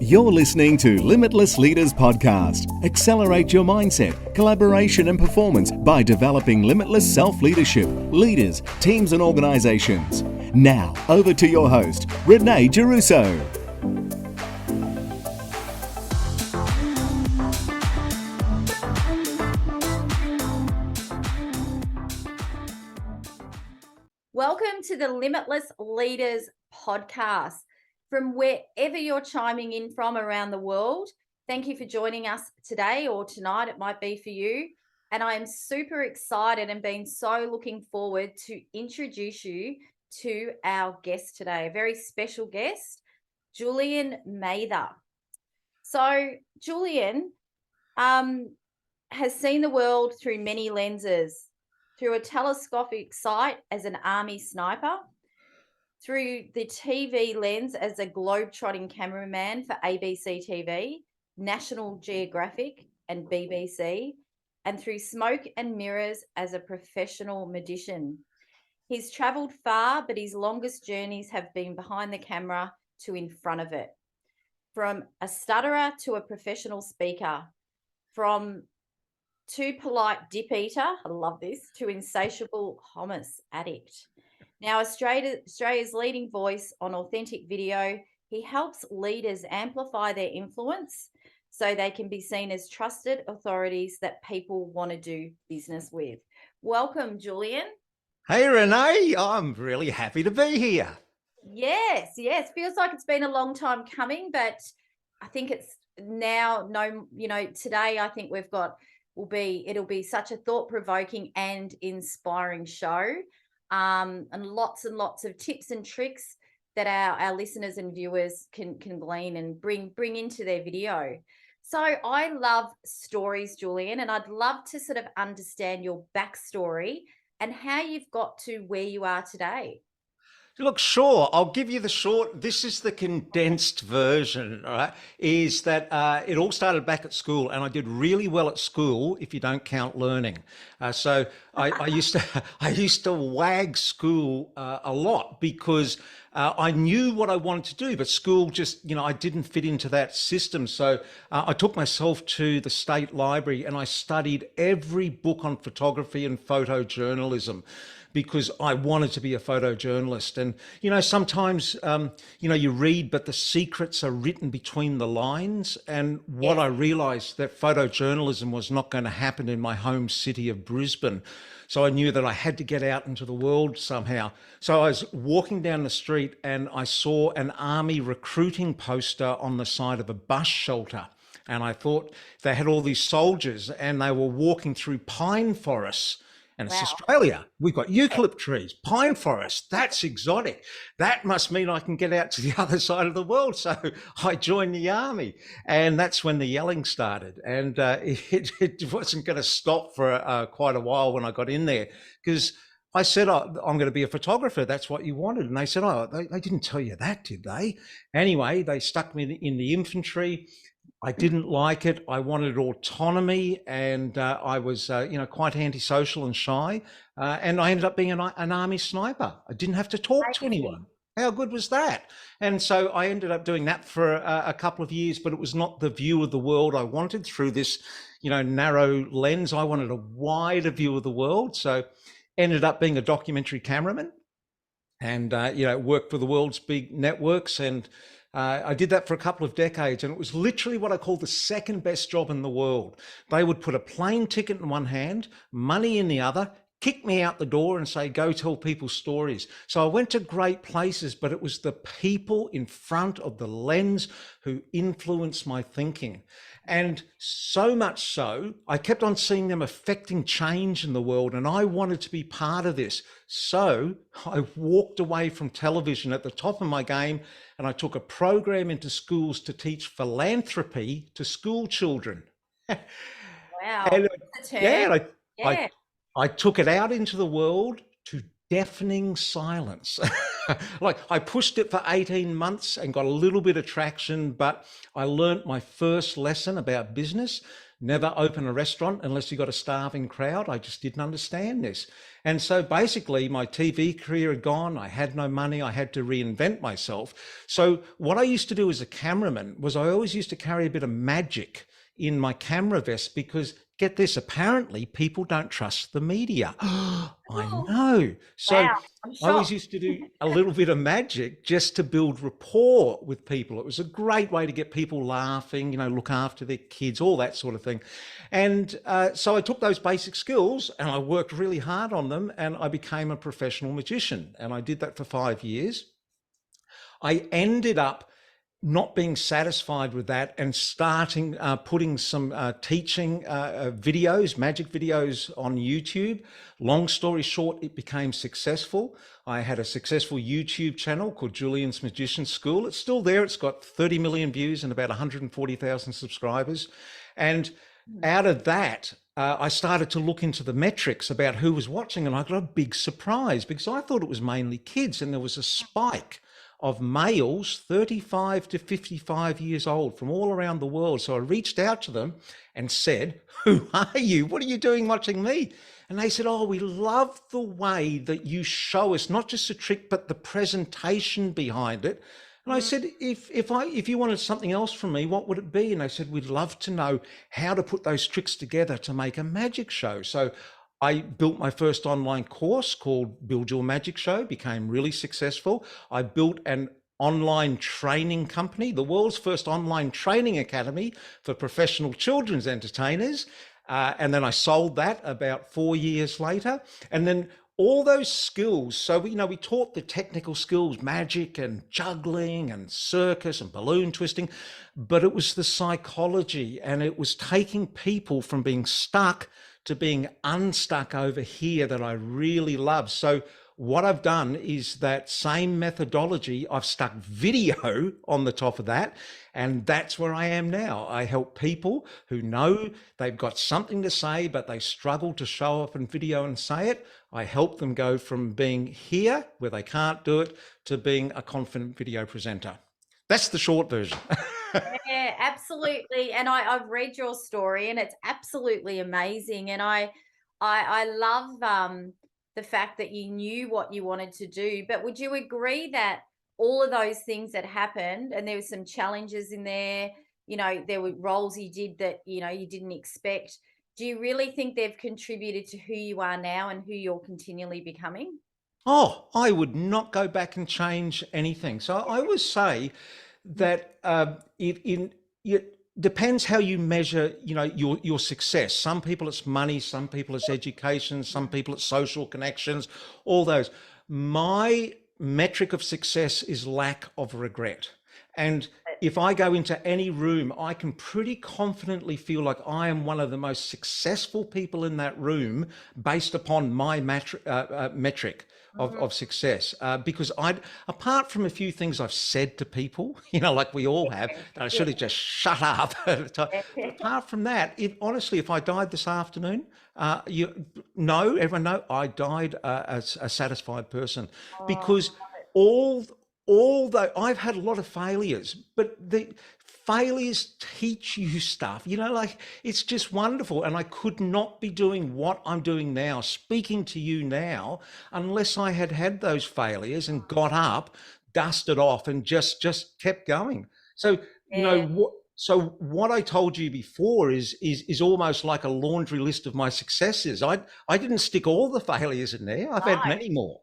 You're listening to Limitless Leaders Podcast. Accelerate your mindset, collaboration and performance by developing limitless self-leadership, leaders, teams and organizations. Now, over to your host, Renée Giarrusso. Welcome to the Limitless Leaders Podcast. From wherever you're chiming in from around the world, thank you for joining us today or tonight, it might be for you. And I am super excited and been so looking forward to introduce you to our guest today, a very special guest, Julian Mather. So Julian has seen the world through many lenses, through a telescopic sight as an army sniper, through the TV lens as a globe-trotting cameraman for ABCTV, National Geographic and BBC, and through smoke and mirrors as a professional magician. He's travelled far, but his longest journeys have been behind the camera to in front of it. From a stutterer to a professional speaker, from too polite dip eater, I love this, to insatiable hummus addict. Now, Australia's leading voice on authentic video, he helps leaders amplify their influence so they can be seen as trusted authorities that people want to do business with. Welcome, Julian. Hey, Renée, I'm really happy to be here. Yes. Feels like it's been a long time coming, but I think it's now, today I think it'll be such a thought-provoking and inspiring show. And lots of tips and tricks that our listeners and viewers can glean and bring into their video. So I love stories, Julian, and I'd love to sort of understand your backstory and how you've got to where you are today. Look, sure, I'll give you the short. This is the condensed version, all right? Is that it all started back at school, and I did really well at school if you don't count learning. So I used to wag school a lot because I knew what I wanted to do, but school just, I didn't fit into that system. So I took myself to the state library and I studied every book on photography and photojournalism, because I wanted to be a photojournalist. And, sometimes, you read, but the secrets are written between the lines. And what I realized that photojournalism was not going to happen in my home city of Brisbane. So I knew that I had to get out into the world somehow. So I was walking down the street and I saw an army recruiting poster on the side of a bus shelter. And I thought they had all these soldiers and they were walking through pine forests. And it's Australia. We've got eucalypt trees, pine forests. That's exotic. That must mean I can get out to the other side of the world. So I joined the army, and that's when the yelling started. And it wasn't going to stop for quite a while when I got in there, because I said, I'm going to be a photographer. That's what you wanted. And they said, they didn't tell you that, did they? Anyway, they stuck me in the infantry. I didn't like it. I wanted autonomy, and I was, quite antisocial and shy. And I ended up being an army sniper. I didn't have to talk to anyone. How good was that? And so I ended up doing that for a couple of years, but it was not the view of the world I wanted through this, narrow lens. I wanted a wider view of the world. So ended up being a documentary cameraman and, worked for the world's big networks. And I did that for a couple of decades, and it was literally what I call the second best job in the world. They would put a plane ticket in one hand, money in the other, kick me out the door and say, go tell people stories. So I went to great places, but it was the people in front of the lens who influenced my thinking. And so much so, I kept on seeing them affecting change in the world, and I wanted to be part of this. So I walked away from television at the top of my game, and I took a program into schools to teach philanthropy to school children. Wow. And, I took it out into the world to deafening silence. Like, I pushed it for 18 months and got a little bit of traction, but I learned my first lesson about business. Never open a restaurant unless you got a starving crowd. I just didn't understand this. And so basically my TV career had gone. I had no money. I had to reinvent myself. So what I used to do as a cameraman was I always used to carry a bit of magic in my camera vest, because get this, apparently people don't trust the media. I know. So Wow, I'm I always shocked. used to do a little bit of magic just to build rapport with people. It was a great way to get people laughing, you know, look after their kids, all that sort of thing. And so I took those basic skills and I worked really hard on them, and I became a professional magician. And I did that for 5 years. I ended up not being satisfied with that and starting putting some teaching videos, magic videos on YouTube. Long story short, it became successful. I had a successful YouTube channel called Julian's Magician School. It's still there. It's got 30 million views and about 140,000 subscribers. And out of that, I started to look into the metrics about who was watching, and I got a big surprise because I thought it was mainly kids, and there was a spike of males 35 to 55 years old from all around the world. So I reached out to them and said, "Who are you? What are you doing watching me?" And they said, "Oh, we love the way that you show us not just the trick, but the presentation behind it." And I said, if you wanted something else from me, what would it be? And they said, "We'd love to know how to put those tricks together to make a magic show." So I built my first online course called Build Your Magic Show, became really successful. I built an online training company, the world's first online training academy for professional children's entertainers. And then I sold that about 4 years later. And then all those skills, so we taught the technical skills, magic and juggling and circus and balloon twisting, but it was the psychology, and it was taking people from being stuck to being unstuck over here that I really love. So what I've done is that same methodology, I've stuck video on the top of that, and that's where I am now. I help people who know they've got something to say, but they struggle to show up in video and say it. I help them go from being here, where they can't do it, to being a confident video presenter. That's the short version. Yeah, absolutely. And I've read your story, and it's absolutely amazing. And I love the fact that you knew what you wanted to do. But would you agree that all of those things that happened, and there were some challenges in there, there were roles you did that, you didn't expect. Do you really think they've contributed to who you are now and who you're continually becoming? Oh, I would not go back and change anything. So I would say that it depends how you measure, your success. Some people it's money, some people it's education, some people it's social connections, all those. My metric of success is lack of regret. And if I go into any room, I can pretty confidently feel like I am one of the most successful people in that room based upon my metric of success. Because apart from a few things I've said to people, like we all have, that I should have just shut up. Apart from that, honestly, if I died this afternoon, everyone know I died as a satisfied person, because although I've had a lot of failures, but the failures teach you stuff, it's just wonderful. And I could not be doing what I'm doing now, speaking to you now, unless I had had those failures and got up, dusted off, and just kept going. So, what I told you before is almost like a laundry list of my successes. I didn't stick all the failures in there. I've had many more.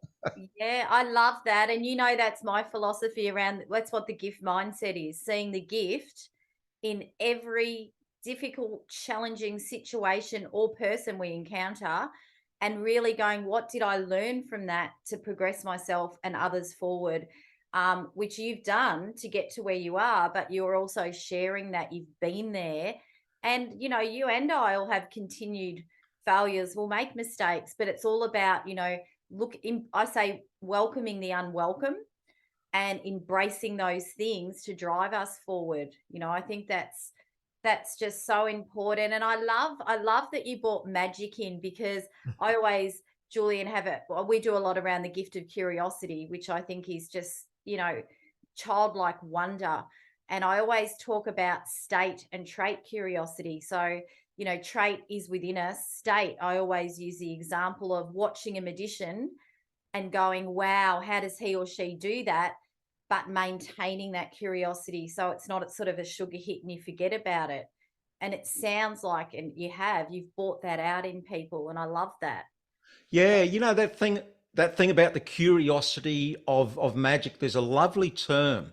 Yeah, I love that. And that's my philosophy around, that's what the gift mindset is, seeing the gift in every difficult, challenging situation or person we encounter, and really going, what did I learn from that to progress myself and others forward? Which you've done to get to where you are, but you're also sharing that you've been there. And, you and I will have continued failures. We'll make mistakes, but it's all about, I say welcoming the unwelcome and embracing those things to drive us forward. I think that's just so important. And I love that you brought magic in, because I always, Julian, we do a lot around the gift of curiosity, which I think is just, childlike wonder. And I always talk about state and trait curiosity. So, trait is within us. State, I always use the example of watching a magician and going, wow, how does he or she do that? But maintaining that curiosity. So it's not sort of a sugar hit and you forget about it. And it sounds like, and you've brought that out in people. And I love that. Yeah, that thing about the curiosity of magic, there's a lovely term,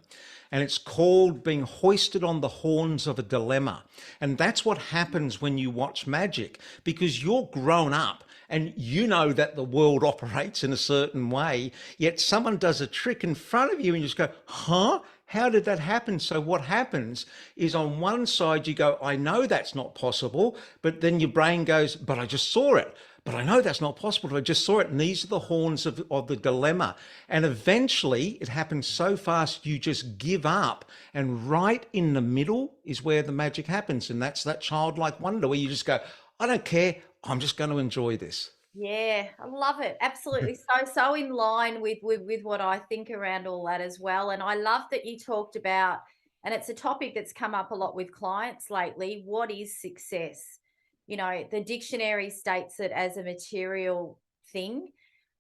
and it's called being hoisted on the horns of a dilemma. And that's what happens when you watch magic, because you're grown up and you know that the world operates in a certain way, yet someone does a trick in front of you and you just go, huh? How did that happen? So what happens is, on one side you go, I know that's not possible, but then your brain goes, but I just saw it. But I know that's not possible, but I just saw it. And these are the horns of the dilemma. And eventually it happens so fast, you just give up. And right in the middle is where the magic happens. And that's that childlike wonder where you just go, I don't care. I'm just going to enjoy this. Yeah, I love it. Absolutely. So in line with what I think around all that as well. And I love that you talked about, and it's a topic that's come up a lot with clients lately, what is success? The dictionary states it as a material thing.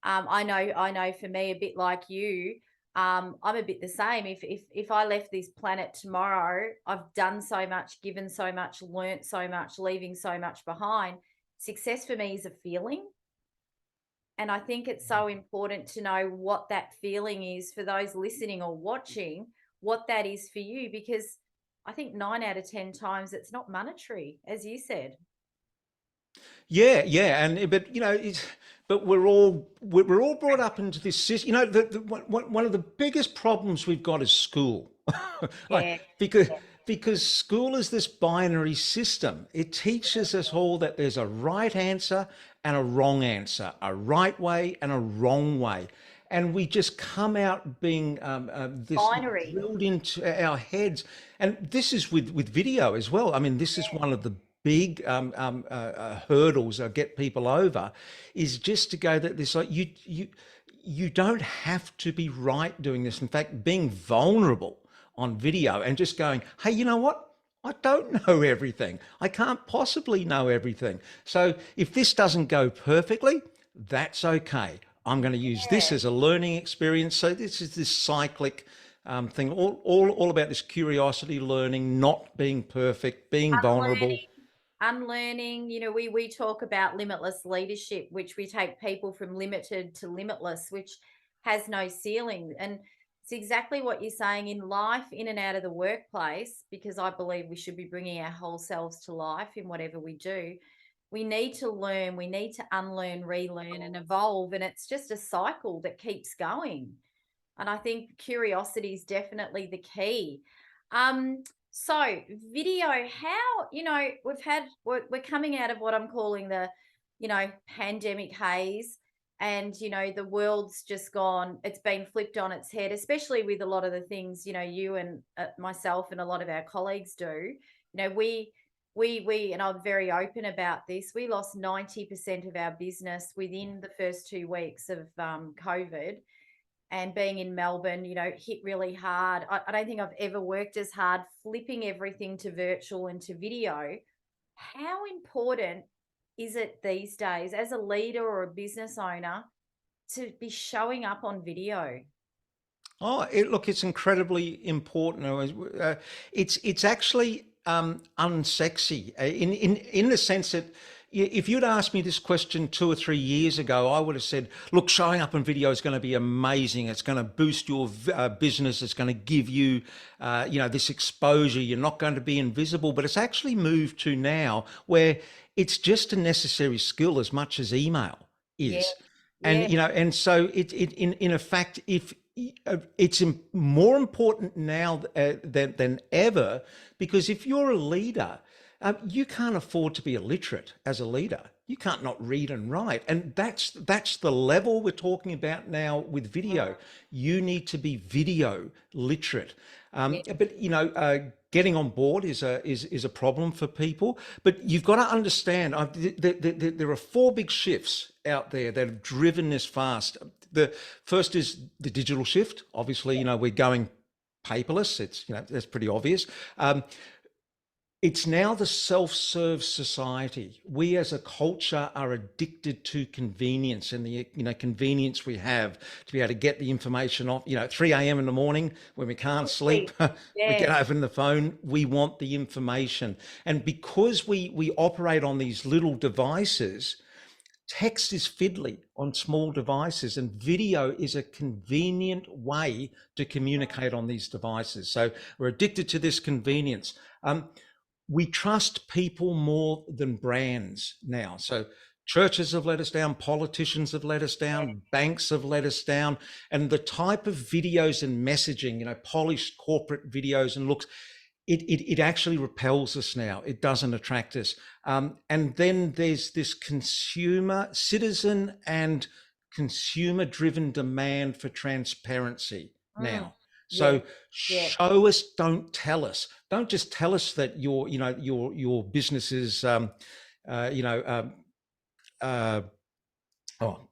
I know for me, a bit like you, I'm a bit the same. If I left this planet tomorrow, I've done so much, given so much, learnt so much, leaving so much behind. Success for me is a feeling. And I think it's so important to know what that feeling is for those listening or watching, what that is for you, because I think 9 out of 10 times it's not monetary, as you said. Yeah, but we're all brought up into this system. One of the biggest problems we've got is school, Yeah. because school is this binary system. It teaches us all that there's a right answer and a wrong answer, a right way and a wrong way. And we just come out being this Binary. drilled into our heads. And this is with video as well. I mean, this is one of the big hurdles I get people over, is just to go that this, like, you don't have to be right doing this. In fact, being vulnerable on video and just going, hey, you know what? I don't know everything. I can't possibly know everything. So if this doesn't go perfectly, that's okay. I'm going to use this as a learning experience. So this is this cyclic thing, all about this curiosity, learning, not being perfect, being vulnerable. Unlearning. We talk about limitless leadership, which we take people from limited to limitless, which has no ceiling. And it's exactly what you're saying in life, in and out of the workplace, because I believe we should be bringing our whole selves to life in whatever we do. We need to learn, we need to unlearn, relearn and evolve. And it's just a cycle that keeps going. And I think curiosity is definitely the key. So video, how, we're coming out of what I'm calling the, pandemic haze, and, the world's just gone, it's been flipped on its head, especially with a lot of the things, you and myself and a lot of our colleagues do. We, and I'm very open about this, we lost 90% of our business within the first 2 weeks of COVID. And being in Melbourne, hit really hard. I don't think I've ever worked as hard, flipping everything to virtual and to video. How important is it these days as a leader or a business owner to be showing up on video? Oh, it's incredibly important. It's actually unsexy in the sense that, if you'd asked me this question 2 or 3 years ago, I would have said, look, showing up on video is going to be amazing. It's going to boost your business. It's going to give you, this exposure. You're not going to be invisible. But it's actually moved to now where it's just a necessary skill as much as email is. Yeah. And, and so in a fact, if it's more important now than ever, because if you're a leader, you can't afford to be illiterate as a leader. You can't not read and write. And that's the level we're talking about now with video. You need to be video literate. But, getting on board is a problem for people. But you've got to understand, there are 4 big shifts out there that have driven this fast. The first is the digital shift. Obviously, we're going paperless. It's, that's pretty obvious. It's now the self-serve society. We as a culture are addicted to convenience, and the convenience we have to be able to get the information off, at 3 a.m. in the morning when we can't sleep, we get open the phone, we want the information. And because we operate on these little devices, text is fiddly on small devices, and video is a convenient way to communicate on these devices. So we're addicted to this convenience. We trust people more than brands now. So churches have let us down, politicians have let us down, banks have let us down, and the type of videos and messaging, polished corporate videos and looks, it actually repels us now. It doesn't attract us. And then there's this citizen and consumer-driven demand for transparency now. So show us, don't tell us. Don't just tell us that your business is, oh,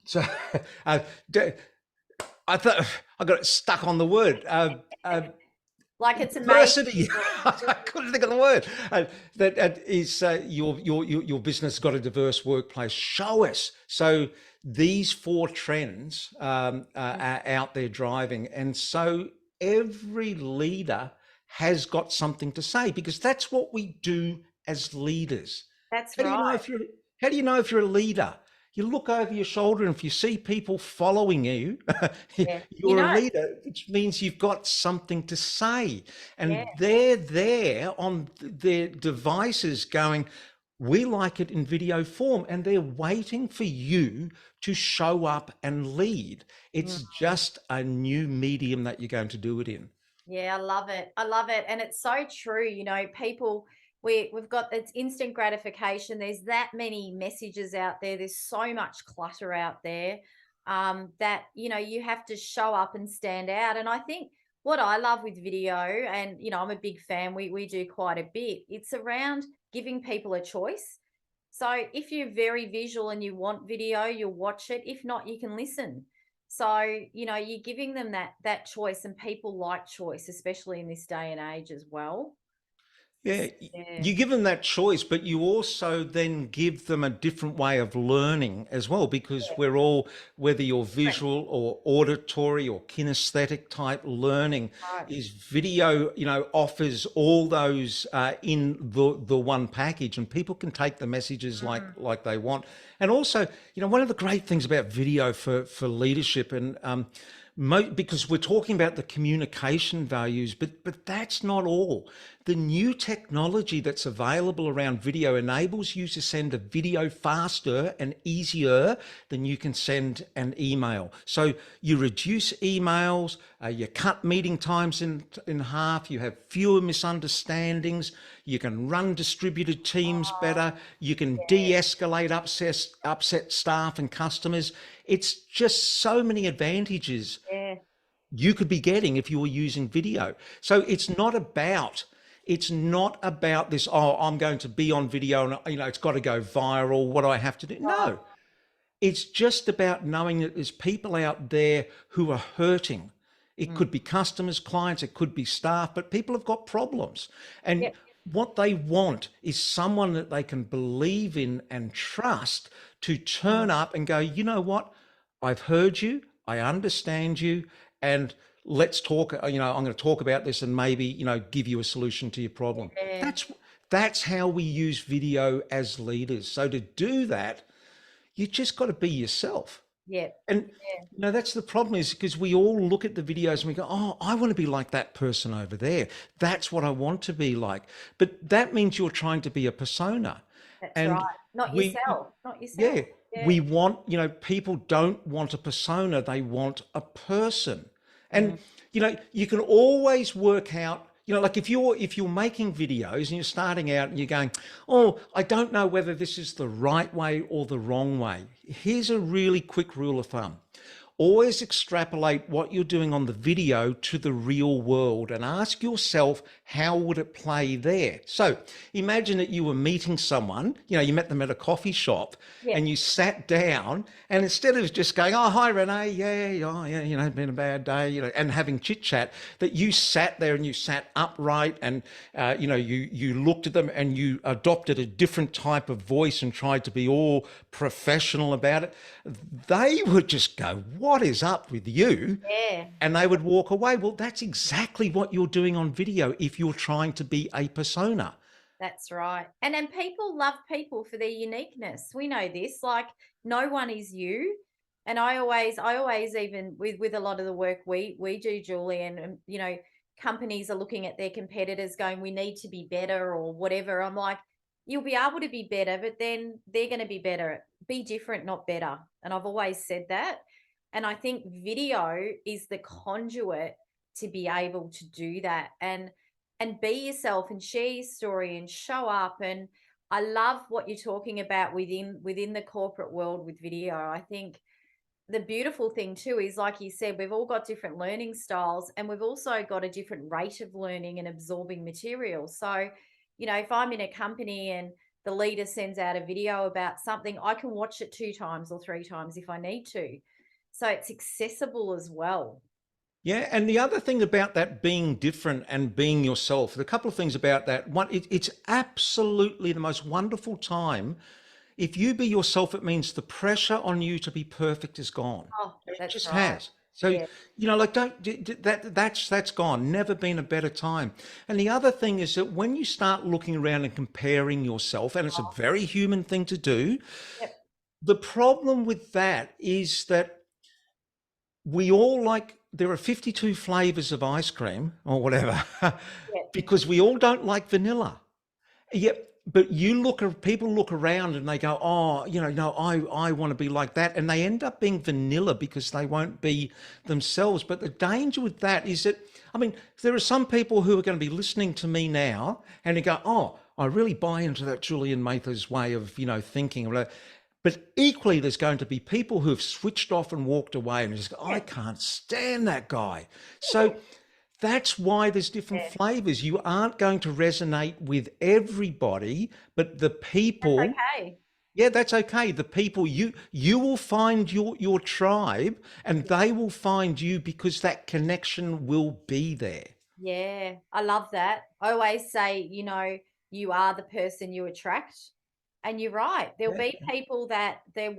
so I thought I got stuck on the word. Like it's diversity. I couldn't think of the word. That is your business got a diverse workplace. Show us. So these 4 trends are out there driving, and so every leader has got something to say, because that's what we do as leaders. That's right. How do you know if you're a leader? You look over your shoulder, and if you see people following you, you're a leader, which means you've got something to say. And they're there on their devices going, we like it in video form, and they're waiting for you to show up and lead. It's just a new medium that you're going to do it in. Yeah, I love it. I love it. And it's so true. People, we've got it's instant gratification. There's that many messages out there. There's so much clutter out there that, you have to show up and stand out. And I think what I love with video, and, I'm a big fan, we do quite a bit. It's around giving people a choice. So if you're very visual and you want video, you'll watch it. If not, you can listen. So, you're giving them that choice, and people like choice, especially in this day and age as well. Yeah, you give them that choice, but you also then give them a different way of learning as well, because we're all, whether you're visual or auditory or kinesthetic type learning, is video, offers all those in the one package, and people can take the messages like they want. And also, one of the great things about video for leadership, and because we're talking about the communication values, but that's not all. The new technology that's available around video enables you to send a video faster and easier than you can send an email. So you reduce emails, you cut meeting times in half, you have fewer misunderstandings, you can run distributed teams better, you can de-escalate upset staff and customers. It's just so many advantages you could be getting if you were using video. So it's not about this, I'm going to be on video and, it's got to go viral. What do I have to do? No, it's just about knowing that there's people out there who are hurting. It could be customers, clients, it could be staff, but people have got problems. And what they want is someone that they can believe in and trust to turn up and go, you know what? I've heard you, I understand you, and let's talk, I'm going to talk about this and maybe, give you a solution to your problem. That's how we use video as leaders. So to do that, you just got to be yourself. And that's the problem, is because we all look at the videos and we go, oh, I want to be like that person over there. That's what I want to be like. But that means you're trying to be a persona. That's right. Not yourself. Yeah. We want, people don't want a persona. They want a person. And, you can always work out, like if you're making videos and you're starting out and you're going, oh, I don't know whether this is the right way or the wrong way. Here's a really quick rule of thumb. always extrapolate what you're doing on the video to the real world and ask yourself, how would it play there? So imagine that you were meeting someone, you met them at a coffee shop, Yeah. and you sat down, and instead of just going, oh, hi, Renee, yeah, been a bad day, and having chit chat, that you sat there and you sat upright and, you looked at them and you adopted a different type of voice and tried to be all professional about it. They would just go, what is up with you? Yeah. And they would walk away. Well, that's exactly what you're doing on video if you're trying to be a persona. That's right. And people love people for their uniqueness. We know this, like no one is you. And I always even with a lot of the work we do, Julian, and companies are looking at their competitors going, we need to be better or whatever. I'm like, you'll be able to be better, but then they're going to be better. Be different, not better. And I've always said that. And I think video is the conduit to be able to do that and be yourself and share your story and show up. And I love what you're talking about within the corporate world with video. I think the beautiful thing too is, like you said, we've all got different learning styles, and we've also got a different rate of learning and absorbing material. So, if I'm in a company and the leader sends out a video about something, I can watch it 2 times or 3 times if I need to. So it's accessible as well. Yeah, and the other thing about that being different and being yourself, a couple of things about that. One, it's absolutely the most wonderful time. If you be yourself, it means the pressure on you to be perfect is gone. Oh, It that's just right. has. So, Yeah. that's gone. Never been a better time. And the other thing is that when you start looking around and comparing yourself, and it's a very human thing to do, Yep. the problem with that is that we all there are 52 flavors of ice cream or whatever, because we all don't like vanilla. Yep. But people look around and they go, oh, no, I want to be like that. And they end up being vanilla because they won't be themselves. But the danger with that is that, there are some people who are going to be listening to me now and they go, oh, I really buy into that Julian Mather's way of, thinking. But equally, there's going to be people who have switched off and walked away and just go, I can't stand that guy. So that's why there's different flavors. You aren't going to resonate with everybody, but the people. That's okay. Yeah, that's okay. The people you will find your tribe, and they will find you because that connection will be there. Yeah, I love that. I always say, you are the person you attract. And you're right. There would be people that they're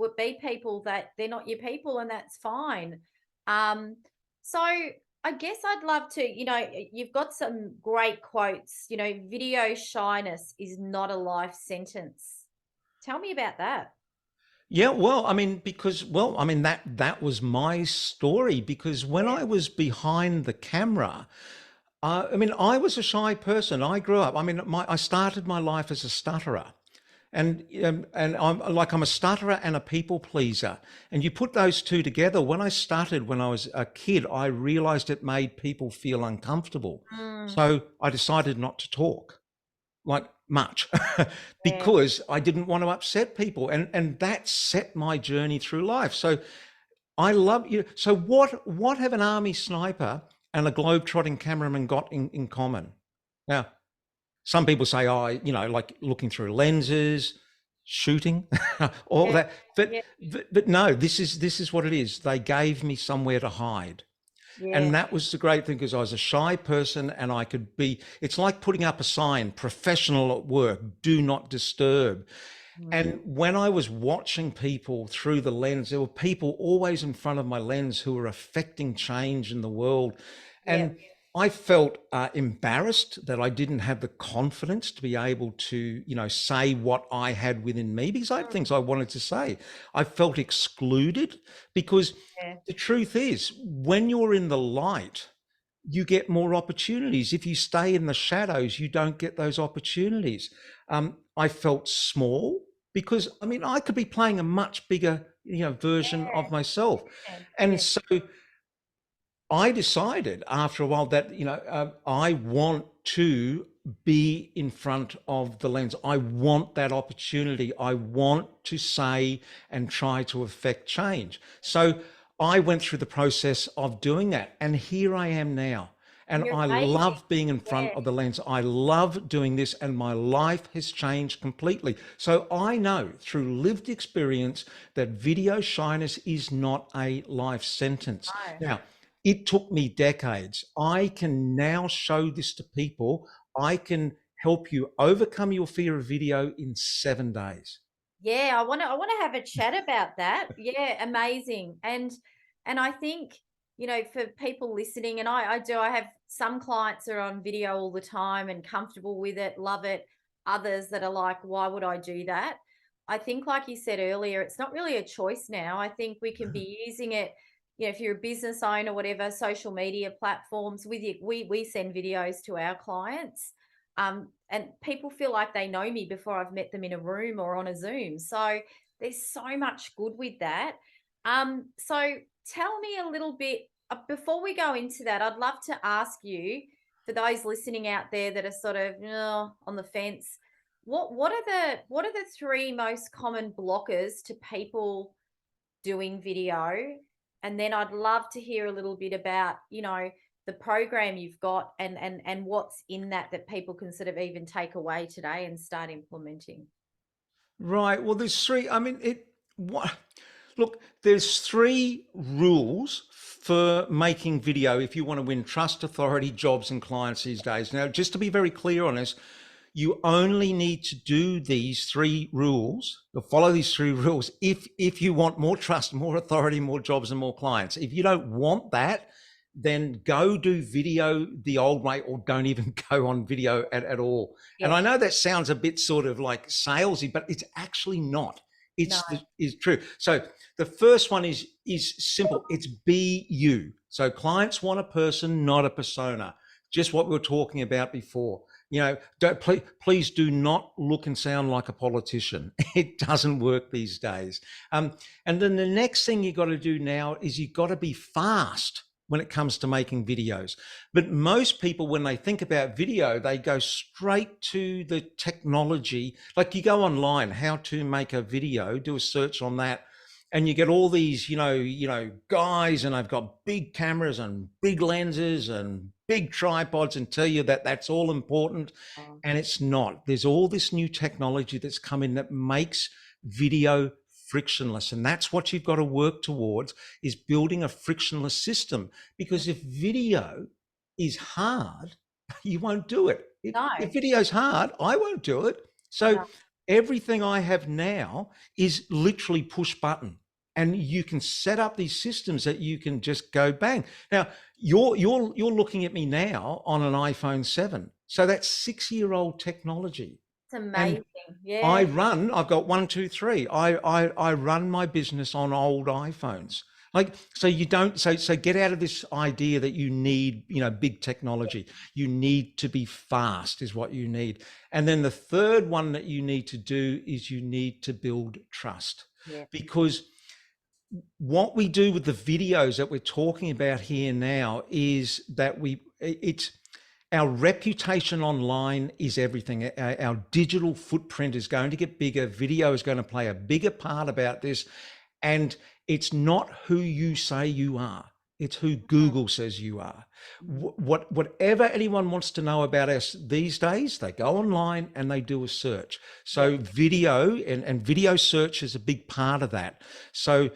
not your people, and that's fine. So I guess I'd love to, you've got some great quotes, video shyness is not a life sentence. Tell me about that. Yeah, well, that was my story, because when I was behind the camera, I was a shy person. I grew up. I started my life as a stutterer. And I'm a stutterer and a people pleaser. And you put those two together. When I started, when I was a kid, I realized it made people feel uncomfortable. So I decided not to talk much because I didn't want to upset people. And that set my journey through life. So I love you. So what have an army sniper and a globe-trotting cameraman got in common? Now, some people say, like looking through lenses, shooting, all that. But no, this is what it is. They gave me somewhere to hide. Yeah. And that was the great thing, because I was a shy person and I could be, it's like putting up a sign, professional at work, do not disturb. And when I was watching people through the lens, there were people always in front of my lens who were affecting change in the world. And I felt embarrassed that I didn't have the confidence to be able to, say what I had within me, because I had things I wanted to say. I felt excluded because the truth is, when you're in the light, you get more opportunities. If you stay in the shadows, you don't get those opportunities. I felt small because, I could be playing a much bigger, version of myself. And so I decided after a while that, I want to be in front of the lens. I want that opportunity. I want to say and try to affect change. So I went through the process of doing that, and here I am now. And You're I amazing. love being in front Yeah. of the lens. I love doing this, and my life has changed completely. So I know through lived experience that video shyness is not a life sentence. No. Now, it took me decades. I can now show this to people. I can help you overcome your fear of video in 7 days. Yeah, I want to have a chat about that. Yeah, amazing. And I think, for people listening, and I have some clients are on video all the time and comfortable with it, love it. Others that are like, why would I do that? I think, like you said earlier, it's not really a choice now. I think we can be using it, if you're a business owner, whatever, social media platforms with you. We send videos to our clients. And people feel like they know me before I've met them in a room or on a Zoom. So there's so much good with that. So tell me a little bit before we go into that. I'd love to ask you, for those listening out there that are sort of on the fence, what are the three most common blockers to people doing video? And then I'd love to hear a little bit about, the program you've got and what's in that people can sort of even take away today and start implementing. Right. Well, there's three. I mean, look, there's three rules for making video if you want to win trust, authority, jobs, and clients these days. Now, just to be very clear on this, you only need to do these three rules, or follow these three rules, if you want more trust, more authority, more jobs, and more clients. If you don't want that, then go do video the old way, or don't even go on video at all. Yeah. And I know that sounds a bit sort of like salesy, but it's actually not. No. Is true. So the first one is simple. It's be you. So clients want a person, not a persona. Just what we were talking about before. Please do not look and sound like a politician. It doesn't work these days. And then the next thing you got to do now is you got to be fast when it comes to making videos. But most people, when they think about video, they go straight to the technology. Like you go online, how to make a video, do a search on that, and you get all these, guys, and they've got big cameras and big lenses and big tripods, and tell you that that's all important. And it's not. There's all this new technology that's come in that makes video frictionless. And that's what you've got to work towards, is building a frictionless system. Because if video is hard, you won't do it. No. If video's hard, I won't do it. So everything I have now is literally push button. And you can set up these systems that you can just go bang. Now, you're looking at me now on an iPhone 7. So that's 6-year-old technology. It's amazing. Yeah. I've got 1, 2, 3. I run my business on old iPhones. So get out of this idea that you need, big technology. You need to be fast is what you need. And then the third one that you need to do is you need to build trust. Yeah. Because what we do with the videos that we're talking about here now is that our reputation online is everything. Our digital footprint is going to get bigger. Video is going to play a bigger part about this. And it's not who you say you are. It's who Google says you are. Whatever anyone wants to know about us these days, they go online and they do a search. So video and video search is a big part of that. So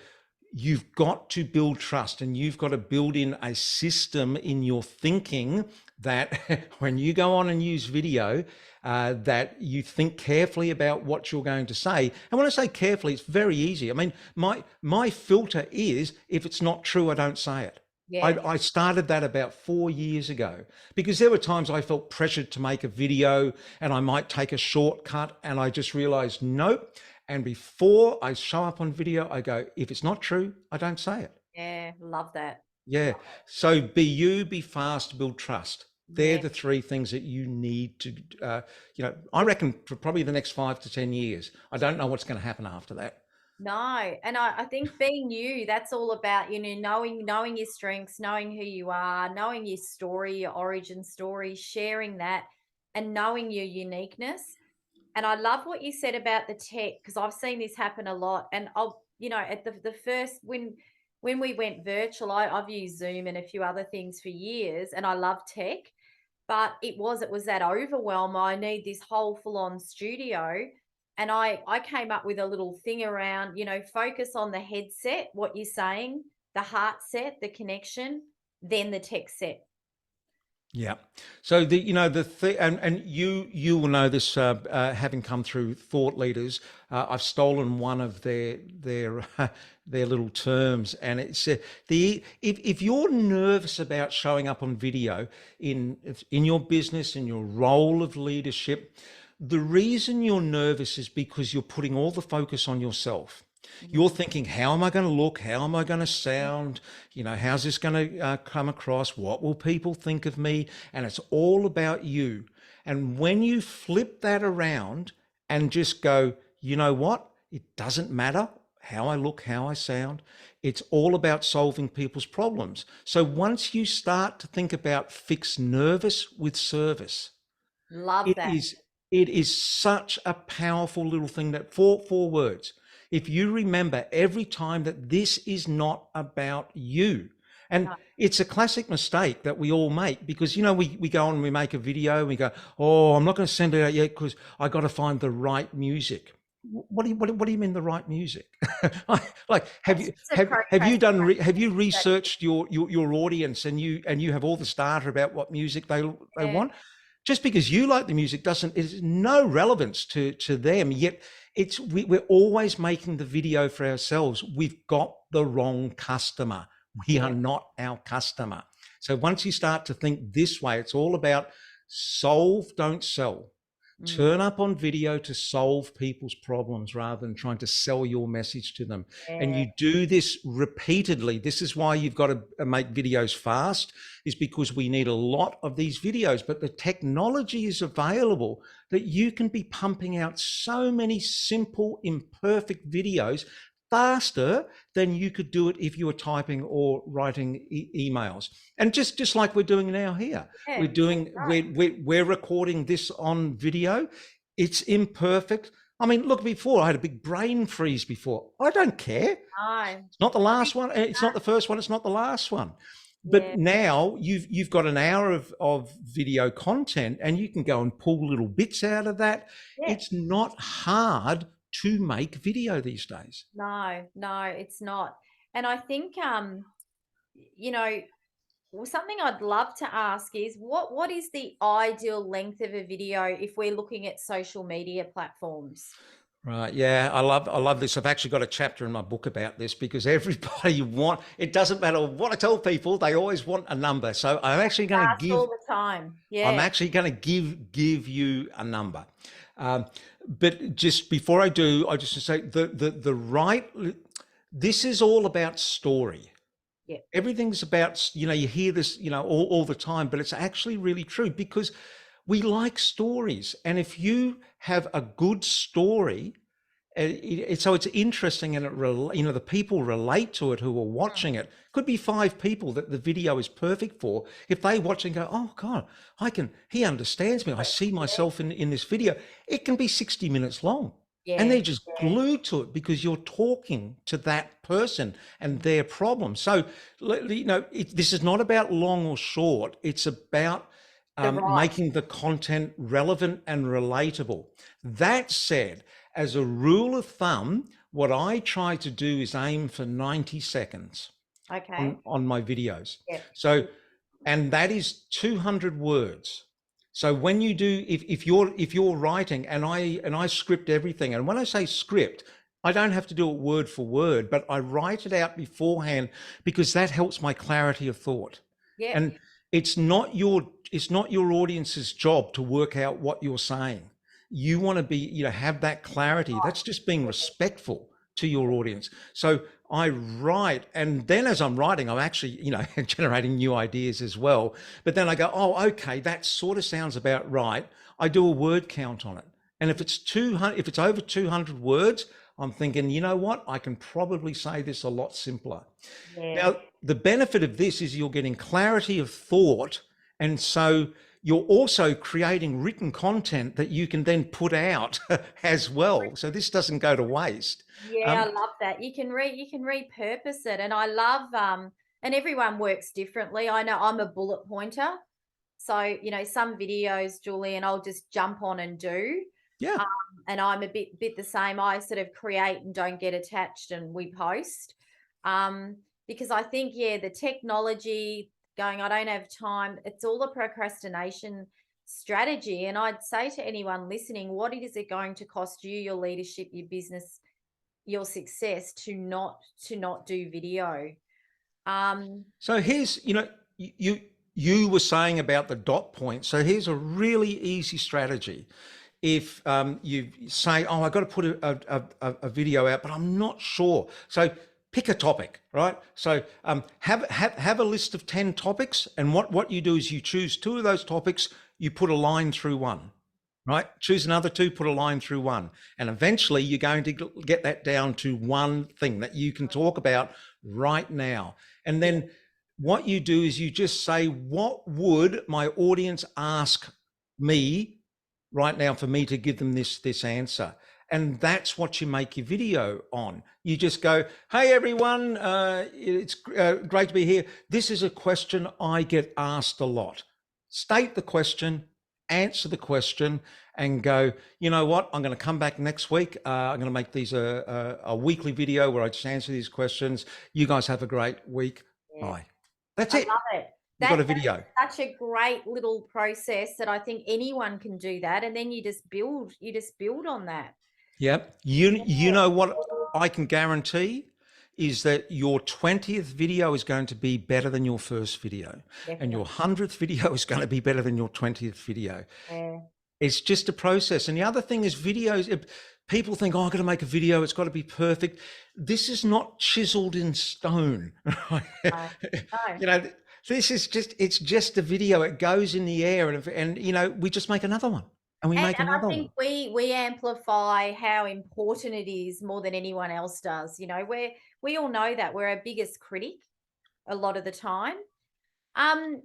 you've got to build trust, and you've got to build in a system in your thinking that when you go on and use video, that you think carefully about what you're going to say. And when I say carefully, it's very easy. I mean, my filter is, if it's not true, I don't say it. Yeah. I started that about 4 years ago, because there were times I felt pressured to make a video and I might take a shortcut, and I just realized, nope. And before I show up on video, I go, if it's not true, I don't say it. Yeah, love that. Yeah. So be you, be fast, build trust. They're the three things that you need to, I reckon for probably the next 5 to 10 years. I don't know what's going to happen after that. No. And I think being you, that's all about, knowing your strengths, knowing who you are, knowing your story, your origin story, sharing that, and knowing your uniqueness. And I love what you said about the tech, because I've seen this happen a lot. And at the first, when when we went virtual, I've used Zoom and a few other things for years, and I love tech, but it was that overwhelm. I need this whole full-on studio. And I came up with a little thing around, focus on the headset, what you're saying, the heart set, the connection, then the tech set. Yeah. So and you will know this, having come through thought leaders. I've stolen one of their their little terms, and it's if you're nervous about showing up on video in your business, in your role of leadership, the reason you're nervous is because you're putting all the focus on yourself. You're thinking, how am I going to look? How am I going to sound? How's this going to come across? What will people think of me? And it's all about you. And when you flip that around and just go, you know what? It doesn't matter how I look, how I sound. It's all about solving people's problems. So once you start to think about fix nervous with service, love that. It is such a powerful little thing, that four words. If you remember every time that this is not about you. And it's a classic mistake that we all make, because, we go on and we make a video and we go, oh, I'm not going to send it out yet because I got to find the right music. What do you mean the right music? Like, have you researched your audience and you have all this data about what music they want? Just because you like the music is no relevance to them. Yet we're always making the video for ourselves. We've got the wrong customer. We are not our customer. So once you start to think this way, it's all about solve, don't sell. Turn up on video to solve people's problems rather than trying to sell your message to them. And you do this repeatedly. This is why you've got to make videos fast, is because we need a lot of these videos, but the technology is available that you can be pumping out so many simple, imperfect videos faster than you could do it if you were typing or writing emails. And just like we're doing now here, we're recording this on video. It's imperfect. I mean, look, before I had a big brain freeze before. I don't care. It's not the last one. It's not the first one. It's not the last one. But now you've got an hour of video content, and you can go and pull little bits out of that. It's not hard to make video these days. No, it's not. And I think, something I'd love to ask is what is the ideal length of a video if we're looking at social media platforms? Right. Yeah. I love this. I've actually got a chapter in my book about this, because everybody it doesn't matter what I tell people, they always want a number. So I'm actually going to give all the time. Yeah. I'm actually going to give you a number. But just before I do, I just say this is all about story. Yeah. Everything's about, you hear this, all the time, but it's actually really true, because we like stories. And if you have a good story, so it's interesting, and the people relate to it who are watching it. Could be 5 people that the video is perfect for. If they watch and go, oh God, he understands me. I see myself in this video. It can be 60 minutes long. Yeah, and they're just glued to it because you're talking to that person and their problem. So, this is not about long or short. It's about making the content relevant and relatable. That said, as a rule of thumb, what I try to do is aim for 90 seconds on my videos. Yeah. So, and that is 200 words. So when you do, if you're writing, and I script everything, and when I say script, I don't have to do it word for word, but I write it out beforehand, because that helps my clarity of thought. Yeah. And it's not your audience's job to work out what you're saying. You want to be, have that clarity. That's just being respectful to your audience. So I write, and then as I'm writing, I'm actually, generating new ideas as well. But then I go, oh, okay, that sort of sounds about right. I do a word count on it. And if it's over 200 words, I'm thinking, you know what? I can probably say this a lot simpler. Yeah. Now, the benefit of this is you're getting clarity of thought. And so you're also creating written content that you can then put out as well. So this doesn't go to waste. Yeah, I love that. You can repurpose it. And I love and everyone works differently. I know I'm a bullet pointer. So, some videos, Julian, I'll just jump on and do. Yeah. And I'm a bit the same. I sort of create and don't get attached, and we post. Because I think, the technology going, I don't have time. It's all a procrastination strategy. And I'd say to anyone listening, what is it going to cost you, your leadership, your business, your success to not do video? So here's, you were saying about the dot point. So here's a really easy strategy. If you say, oh, I've got to put a video out, but I'm not sure. So pick a topic, right? So have a list of 10 topics. And what you do is you choose 2 of those topics, you put a line through one, right? Choose another 2, put a line through one. And eventually you're going to get that down to one thing that you can talk about right now. And then what you do is you just say, what would my audience ask me right now for me to give them this answer? And that's what you make your video on. You just go, hey, everyone, it's great to be here. This is a question I get asked a lot. State the question, answer the question, and go, you know what, I'm going to come back next week. I'm going to make these a weekly video where I just answer these questions. You guys have a great week. Yeah. Bye. That's it. I love it. You've got a video. That's such a great little process that I think anyone can do that. And then you just build on that. Yep. You know what I can guarantee is that your 20th video is going to be better than your first video. Definitely. And your 100th video is going to be better than your 20th video. Yeah. It's just a process. And the other thing is videos. People think, oh, I've got to make a video. It's got to be perfect. This is not chiseled in stone. No. This is it's just a video. It goes in the air and we just make another one. And I think we amplify how important it is more than anyone else does. We all know that we're our biggest critic a lot of the time. So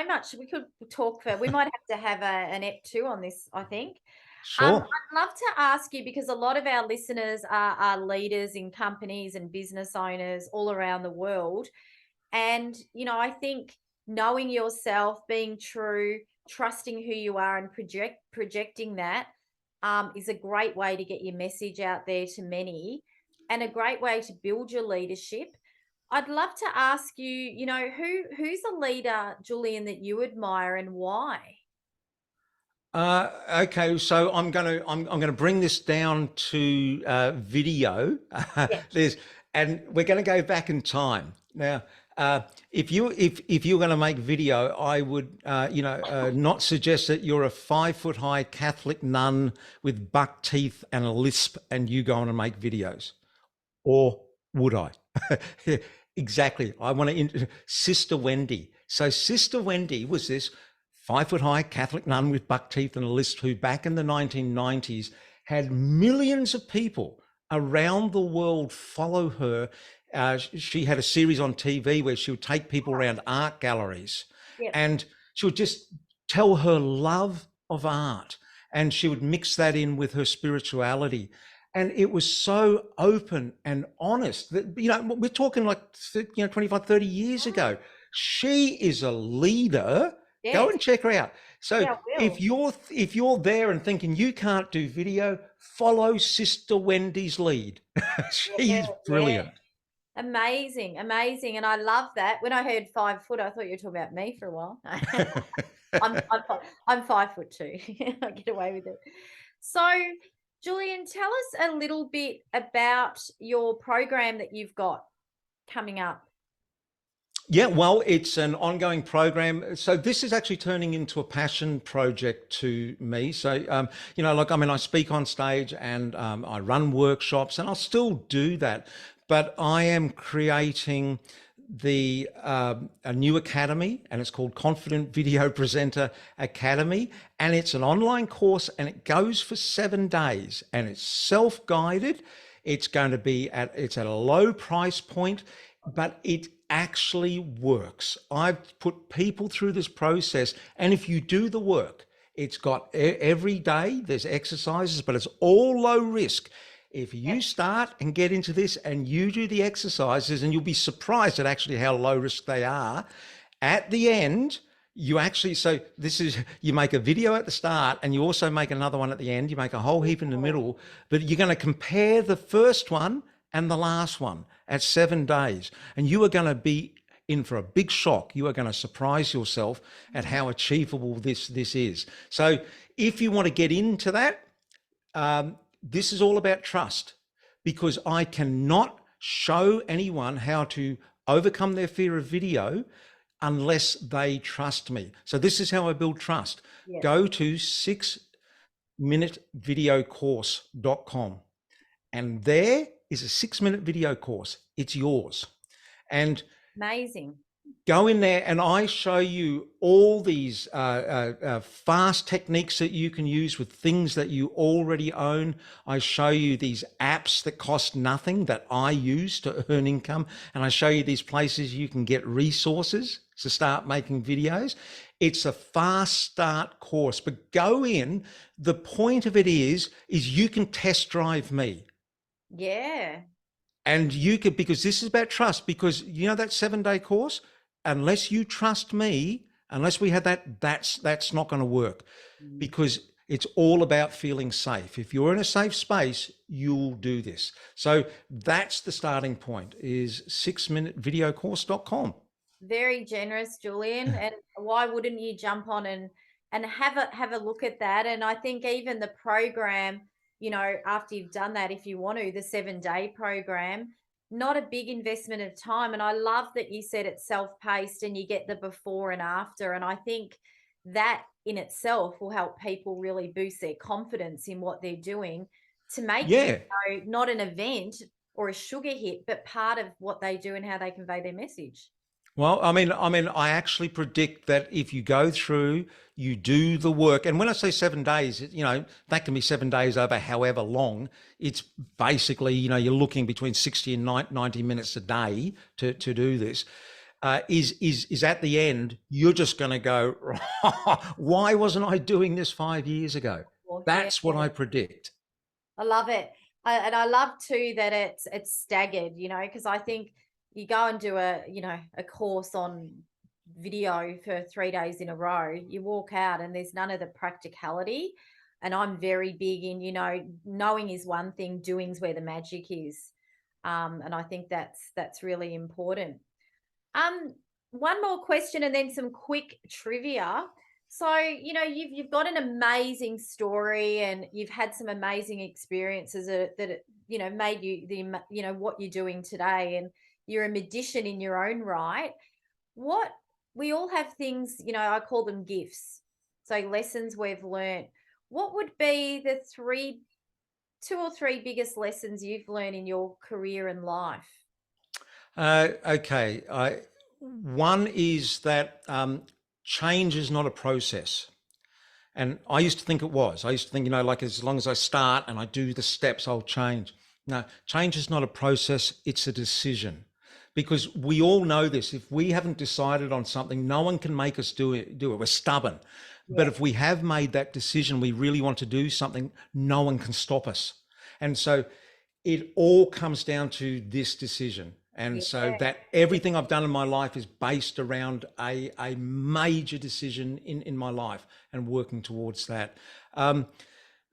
much we could talk for. We might have to have an ep 2 on this, I think. Sure. I'd love to ask you, because a lot of our listeners are leaders in companies and business owners all around the world. And, I think knowing yourself, being true, trusting who you are and projecting that is a great way to get your message out there to many, and a great way to build your leadership. I'd love to ask you, who's a leader, Julian, that you admire and why? Okay, so I'm gonna bring this down to video. Yes. And we're going to go back in time now. If you're going to make video, I would not suggest that you're a 5-foot high Catholic nun with buck teeth and a lisp and you go on and make videos, or would I? Exactly. I want to Sister Wendy. So Sister Wendy was this 5-foot high Catholic nun with buck teeth and a lisp who back in the 1990s had millions of people around the world follow her. She had a series on TV where she would take people around art galleries. Yep. And she would just tell her love of art, and she would mix that in with her spirituality. And it was so open and honest that, we're talking like, 25, 30 years ago. She is a leader. Yes. Go and check her out. So if you're there and thinking you can't do video, follow Sister Wendy's lead. She's brilliant. Yeah. Amazing. And I love that. When I heard 5 foot, I thought you were talking about me for a while. I'm 5 foot 2. I get away with it. So, Julian, tell us a little bit about your program that you've got coming up. Yeah, well, it's an ongoing program. So this is actually turning into a passion project to me. So, I speak on stage and I run workshops, and I'll still do that. But I am creating a new academy, and it's called Confident Video Presenter Academy. And it's an online course, and it goes for 7 days, and it's self-guided. It's going to be it's at a low price point, but it actually works. I've put people through this process, and if you do the work, it's got every day, there's exercises, but it's all low risk. If you start and get into this and you do the exercises, and you'll be surprised at actually how low risk they are, at the end, you actually, so this is, you make a video at the start and you also make another one at the end, you make a whole heap in the middle, but you're going to compare the first one and the last one at 7 days. And you are going to be in for a big shock. You are going to surprise yourself at how achievable this is. So if you want to get into that, this is all about trust, because I cannot show anyone how to overcome their fear of video unless they trust me. So this is how I build trust. Yeah. Go to 6minutevideocourse.com, and there is a 6-minute video course. It's yours. And amazing. Go in there and I show you all these fast techniques that you can use with things that you already own. I show you these apps that cost nothing that I use to earn income. And I show you these places you can get resources to start making videos. It's a fast start course, but go in. The point of it is you can test drive me. Yeah. And you could, because this is about trust, because you know that 7-day course, unless you trust me, unless we had that, that's not going to work, because it's all about feeling safe. If you're in a safe space, you'll do this. So that's the starting point, is 6minutevideocourse.com. Very generous, Julian. And why wouldn't you jump on and have a look at that? And I think even the program, you know, after you've done that, if you want to, the 7-day program, not a big investment of time. And I love that you said it's self-paced and you get the before and after. And I think that in itself will help people really boost their confidence in what they're doing to make it, you know, not an event or a sugar hit, but part of what they do and how they convey their message. Well, I mean, I actually predict that if you go through, you do the work, and when I say 7 days, you know, that can be 7 days over however long. It's basically, you know, you're looking between 60 and 90 minutes a day to do this. Is at the end, you're just going to go, why wasn't I doing this 5 years ago? Well, that's what I predict. I love it. And I love too that it's staggered, you know, because I think you go and do a course on video for 3 days in a row, you walk out and there's none of the practicality. And I'm very big in, you know, knowing is one thing, doing's where the magic is. And I think that's really important. One more question and then some quick trivia. So, you know, you've got an amazing story and you've had some amazing experiences that you know, made you you know, what you're doing today, and you're a magician in your own right. What we all have things, you know, I call them gifts. So lessons we've learned. What would be the 2 or 3 biggest lessons you've learned in your career and life? Okay. One is that change is not a process. And I used to think it was. I used to think, you know, like as long as I start and I do the steps, I'll change. No, change is not a process. It's a decision. Because we all know this. If we haven't decided on something, no one can make us do it. We're stubborn. Yeah. But if we have made that decision, we really want to do something, no one can stop us. And so it all comes down to this decision. And so that everything I've done in my life is based around a major decision in my life and working towards that.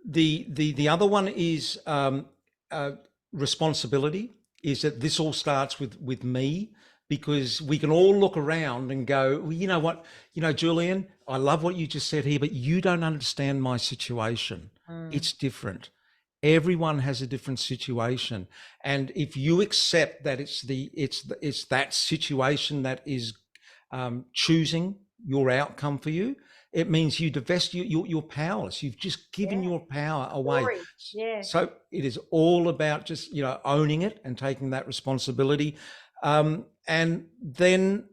The other one is responsibility. Is that this all starts with me, because we can all look around and go, well, you know what, you know, Julian, I love what you just said here, but you don't understand my situation. It's different. Everyone has a different situation. And if you accept that it's that situation that is choosing your outcome for you, it means you divest, you're powerless. You've just given your power away. Yeah. So it is all about just, you know, owning it and taking that responsibility. And then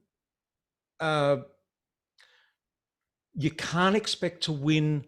you can't expect to win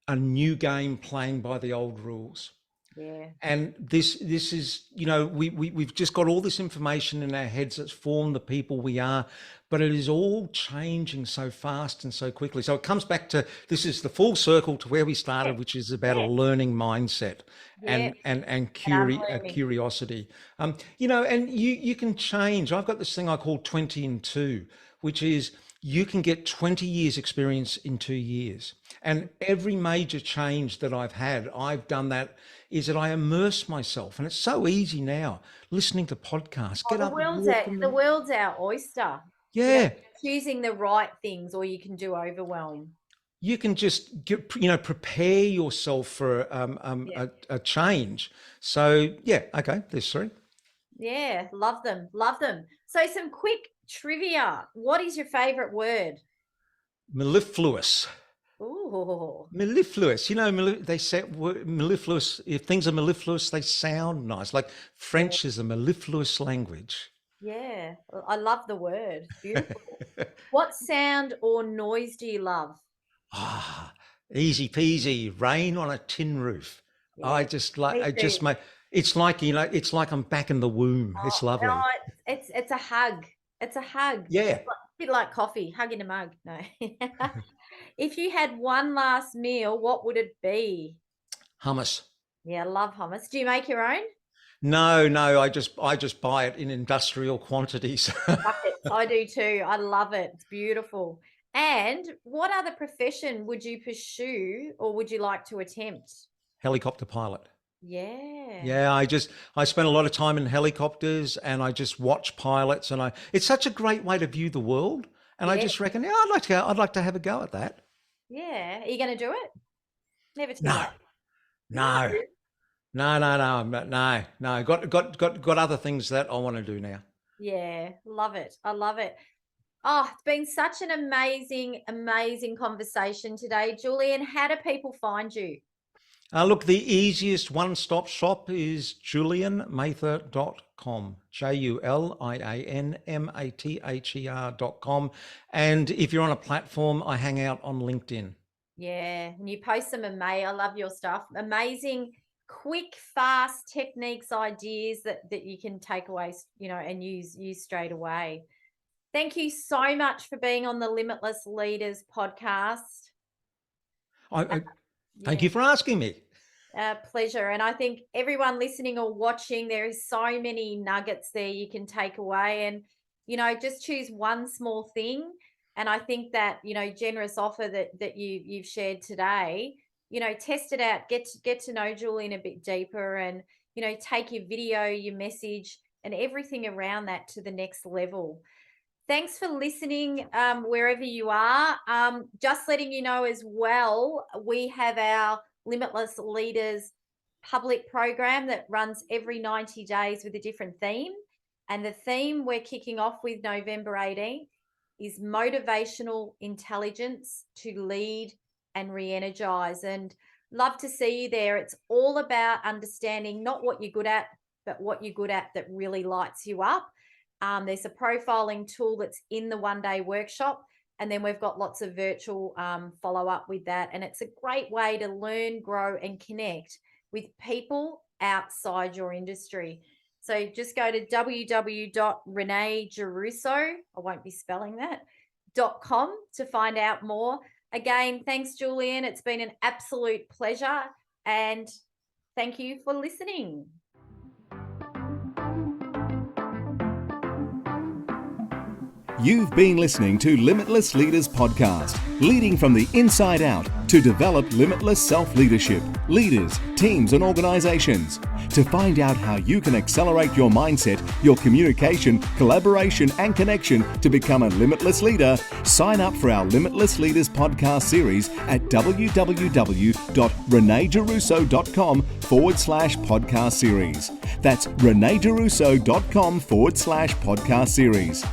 a new game playing by the old rules. Yeah. And this is, we've just got all this information in our heads that's formed the people we are, but it is all changing so fast and so quickly. So it comes back to, this is the full circle to where we started, which is about a learning mindset and curiosity. And you can change. I've got this thing I call 20 in 2, which is you can get 20 years experience in 2 years. And every major change that I've done that, is that I immerse myself. And it's so easy now, listening to podcasts. The world's our oyster. Yeah. Choosing the right things, or you can do overwhelm. You can just prepare yourself for a change. So yeah, okay, there's 3. Yeah, love them. So some quick trivia. What is your favorite word? Mellifluous. Ooh. Mellifluous. They say mellifluous. If things are mellifluous, they sound nice. Like French is a mellifluous language. Yeah, I love the word. Beautiful. What sound or noise do you love? Easy peasy. Rain on a tin roof. Yeah, it's like I'm back in the womb. It's lovely. No, it's a hug. It's a hug. Yeah. It's a bit like coffee, hug in a mug. No. If you had one last meal, what would it be? Hummus. Yeah, I love hummus. Do you make your own? No, I just buy it in industrial quantities. I do too. I love it. It's beautiful. And what other profession would you pursue or would you like to attempt? Helicopter pilot. Yeah. Yeah, I spend a lot of time in helicopters and I just watch pilots, and it's such a great way to view the world. And I just reckon, I'd like to have a go at that. Yeah. Are you going to do it? Never too No. No. Got other things that I want to do now. Yeah, love it. I love it. Oh, it's been such an amazing conversation today. Julian, how do people find you? Look, the easiest one-stop shop is julianmather.com, JulianMather.com. And if you're on a platform, I hang out on LinkedIn. Yeah, and you post them in May. I love your stuff. Amazing, quick, fast techniques, ideas that you can take away, and use straight away. Thank you so much for being on the Limitless Leaders podcast. Thank you for asking me. Pleasure. And I think everyone listening or watching, there is so many nuggets there you can take away, and, just choose one small thing. And I think that, generous offer that you've shared today, test it out, get to know Julian a bit deeper, and, take your video, your message and everything around that to the next level. Thanks for listening, wherever you are. Just letting you know as well, we have our Limitless Leaders public program that runs every 90 days with a different theme. And the theme we're kicking off with November 18th is motivational intelligence to lead and re-energize. And love to see you there. It's all about understanding not what you're good at, but what you're good at that really lights you up. There's a profiling tool that's in the one-day workshop, and then we've got lots of virtual follow-up with that. And it's a great way to learn, grow, and connect with people outside your industry. So just go to www.Renée Giarrusso, I won't be spelling that, .com to find out more. Again, thanks, Julian. It's been an absolute pleasure, and thank you for listening. You've been listening to Limitless Leaders Podcast, leading from the inside out to develop limitless self-leadership, leaders, teams and organizations. To find out how you can accelerate your mindset, your communication, collaboration and connection to become a limitless leader, sign up for our Limitless Leaders Podcast series at www.reneegiarrusso.com/podcast series. That's reneegiarrusso.com/podcast series.